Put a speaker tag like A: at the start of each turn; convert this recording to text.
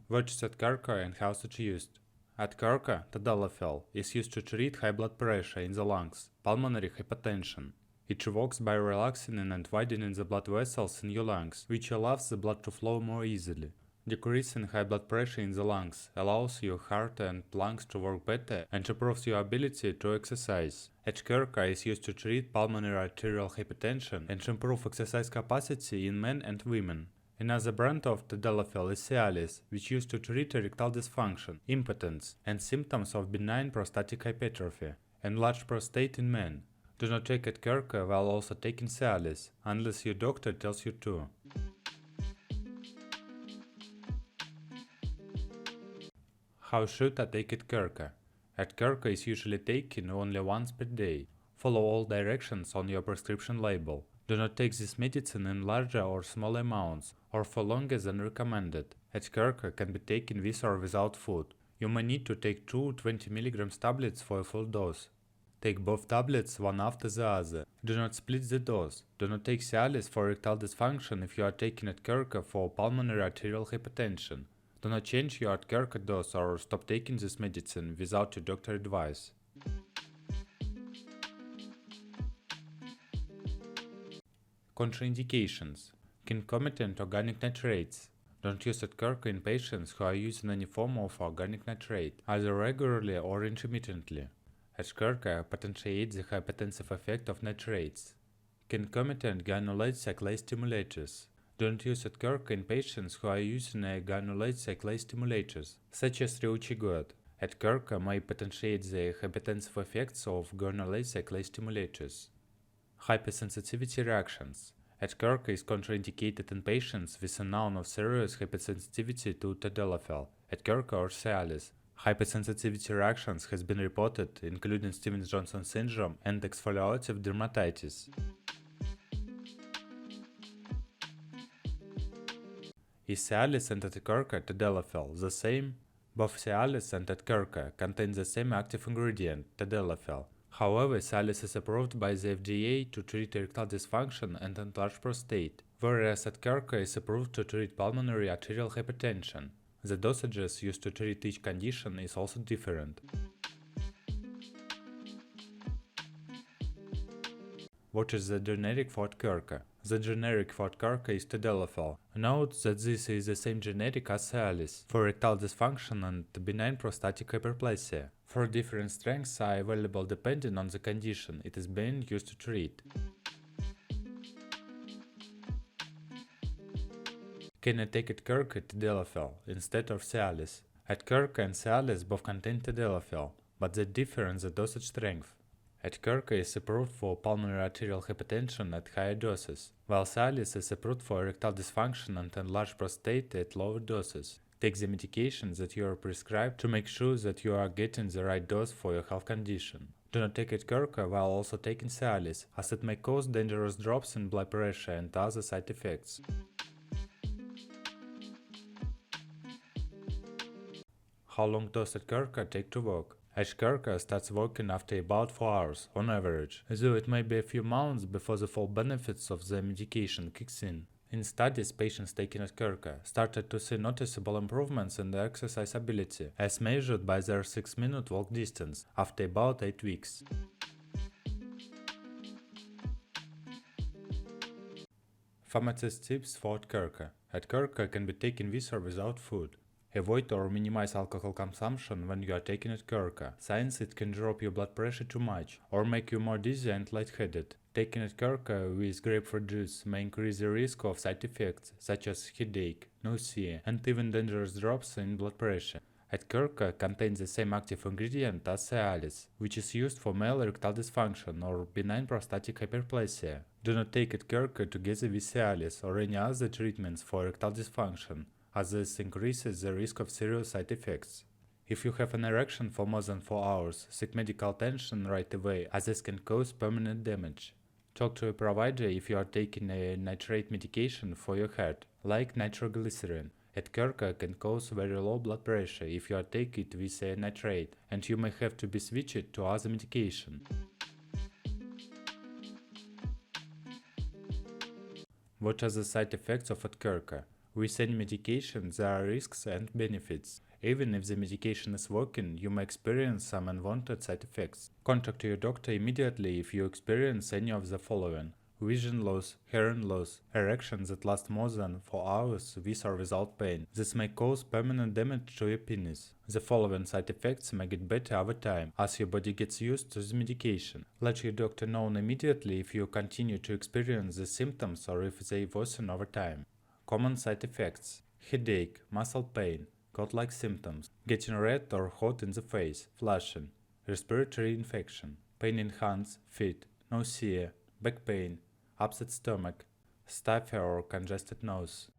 A: What is Adcirca and how is it used? Adcirca, Tadalafil, is used to treat high blood pressure in the lungs, pulmonary hypertension. It works by relaxing and widening the blood vessels in your lungs, which allows the blood to flow more easily. Decreasing high blood pressure in the lungs allows your heart and lungs to work better and improves your ability to exercise. Adcirca is used to treat pulmonary arterial hypertension and improve exercise capacity in men and women. Another brand of Tadalafil is Cialis, which used to treat erectile dysfunction, impotence, and symptoms of benign prostatic hypertrophy, enlarged prostate in men. Do not take Adcirca while also taking Cialis, unless your doctor tells you to. How should I take Adcirca? Adcirca is usually taken only once per day. Follow all directions on your prescription label. Do not take this medicine in larger or small amounts, or for longer than recommended. Adcirca can be taken with or without food. You may need to take 2 20 mg tablets for a full dose. Take both tablets one after the other. Do not split the dose. Do not take Cialis for erectile dysfunction if you are taking Adcirca for pulmonary arterial hypertension. Do not change your Adcirca dose or stop taking this medicine without your doctor advice. Contraindications. Concomitant organic nitrates. Don't use Adcirca in patients who are using any form of organic nitrate, either regularly or intermittently. Adcirca potentiates the hypertensive effect of nitrates. Concomitant granulate cyclase stimulators. Don't use Adcirca in patients who are using granulate cyclase stimulators, such as reuchigoid. Adcirca may potentiate the hypertensive effects of granulate cyclase stimulators. Hypersensitivity reactions. Adcirca is contraindicated in patients with a known or serious hypersensitivity to Tadalafil, Adcirca or Cialis. Hypersensitivity reactions has been reported, including Stevens-Johnson syndrome and exfoliative dermatitis. Is Cialis and Adcirca Tadalafil the same? Both Cialis and Adcirca contain the same active ingredient, Tadalafil. However, Cialis is approved by the FDA to treat erectile dysfunction and enlarged prostate, whereas Adcirca is approved to treat pulmonary arterial hypertension. The dosages used to treat each condition is also different. What is the generic for Adcirca? The generic for Adcirca is Tadalafil. Note that this is the same generic as Cialis for erectile dysfunction and benign prostatic hyperplasia. For different strengths are available depending on the condition it is being used to treat. Can I take Adcirca Tadalafil instead of Cialis? Adcirca and Cialis both contain Tadalafil, but they differ in the dosage strength. Adcirca is approved for pulmonary arterial hypertension at higher doses, while Cialis is approved for erectile dysfunction and enlarged prostate at lower doses. Take the medications that you are prescribed to make sure that you are getting the right dose for your health condition. Do not take Adcirca while also taking Cialis, as it may cause dangerous drops in blood pressure and other side effects. How long does Adcirca take to work? Adcirca starts working after about 4 hours, on average, though it may be a few months before the full benefits of the medication kicks in. In studies, patients taking Adcirca started to see noticeable improvements in their exercise ability, as measured by their 6-minute walk distance, after about 8 weeks. Pharmacist tips for Adcirca. Adcirca can be taken with or without food. Avoid or minimize alcohol consumption when you are taking Adcirca, since it can drop your blood pressure too much or make you more dizzy and lightheaded. Taking Adcirca with grapefruit juice may increase the risk of side effects such as headache, nausea, and even dangerous drops in blood pressure. Adcirca contains the same active ingredient as Cialis, which is used for male erectile dysfunction or benign prostatic hyperplasia. Do not take Adcirca together with Cialis or any other treatments for erectile dysfunction, as this increases the risk of serious side effects. If you have an erection for more than 4 hours, seek medical attention right away, as this can cause permanent damage. Talk to a provider if you are taking a nitrate medication for your heart, like nitroglycerin. Adcirca can cause very low blood pressure if you are taking it with a nitrate, and you may have to be switched to other medication. What are the side effects of Adcirca? With any medication, there are risks and benefits. Even if the medication is working, you may experience some unwanted side effects. Contact your doctor immediately if you experience any of the following: vision loss, hearing loss, erections that last more than 4 hours with or without pain. This may cause permanent damage to your penis. The following side effects may get better over time as your body gets used to the medication. Let your doctor know immediately if you continue to experience the symptoms or if they worsen over time. Common side effects: headache, muscle pain, cold-like symptoms, getting red or hot in the face, flushing, respiratory infection, pain in hands, feet, nausea, back pain, upset stomach, stuffy or congested nose.